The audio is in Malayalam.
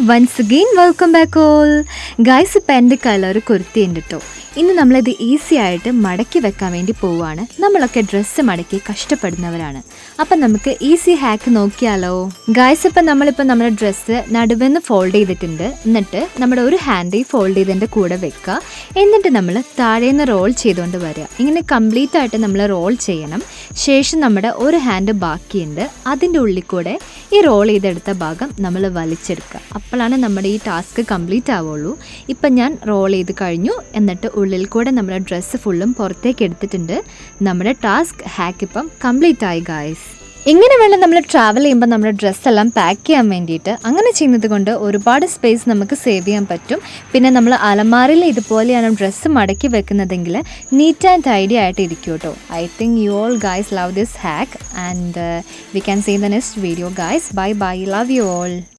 Once again welcome back all guys. ഇപ്പം എൻ്റെ കയ്യിലൊരു കുർത്തി ഉണ്ട് കേട്ടോ. ഇന്ന് നമ്മളിത് ഈസി ആയിട്ട് മടക്കി വെക്കാൻ വേണ്ടി പോവുകയാണ്. നമ്മളൊക്കെ ഡ്രസ്സ് മടക്കി കഷ്ടപ്പെടുന്നവരാണ്. അപ്പം നമുക്ക് ഈസി ഹാക്ക് നോക്കിയാലോ ഗൈസ്. ഇപ്പം നമ്മുടെ ഡ്രസ്സ് നടുവെന്ന് ഫോൾഡ് ചെയ്തിട്ടുണ്ട്. എന്നിട്ട് നമ്മുടെ ഒരു ഹാൻഡ് ഈ ഫോൾഡ് ചെയ്തതിൻ്റെ കൂടെ വെക്കുക. എന്നിട്ട് നമ്മൾ താഴേന്ന് റോൾ ചെയ്തുകൊണ്ട് വരിക. ഇങ്ങനെ കംപ്ലീറ്റ് ആയിട്ട് നമ്മൾ റോൾ ചെയ്യണം. ശേഷം നമ്മുടെ ഒരു ഹാൻഡ് ബാക്കിയുണ്ട്, അതിൻ്റെ ഉള്ളിൽ കൂടെ ഈ റോൾ ചെയ്തെടുത്ത ഭാഗം നമ്മൾ വലിച്ചെടുക്കുക. അപ്പോഴാണ് നമ്മുടെ ഈ ടാസ്ക് കംപ്ലീറ്റ് ആവുള്ളൂ. ഇപ്പം ഞാൻ റോൾ ചെയ്ത് കഴിഞ്ഞു. എന്നിട്ട് ഉള്ളിൽ കൂടെ നമ്മുടെ ഡ്രസ്സ് ഫുള്ളും പുറത്തേക്ക് എടുത്തിട്ടുണ്ട്. നമ്മുടെ ടാസ്ക് ഹാക്ക് ഇപ്പം കംപ്ലീറ്റ് ആയി ഗായ്സ്. എങ്ങനെ വേണം നമ്മൾ ട്രാവൽ ചെയ്യുമ്പോൾ നമ്മുടെ ഡ്രസ്സെല്ലാം പാക്ക് ചെയ്യാൻ വേണ്ടിയിട്ട്. അങ്ങനെ ചെയ്യുന്നത് കൊണ്ട് ഒരുപാട് സ്പേസ് നമുക്ക് സേവ് ചെയ്യാൻ പറ്റും. പിന്നെ നമ്മൾ അലമാരയിൽ ഇതുപോലെയാണ് ഡ്രസ്സ് മടക്കി വെക്കുന്നതെങ്കിൽ നീറ്റ് ആൻഡ് ടൈഡി ആയിട്ട് ഇരിക്കും കേട്ടോ. I think you all guys love this hack and we can see the next video guys. Bye bye, love you all.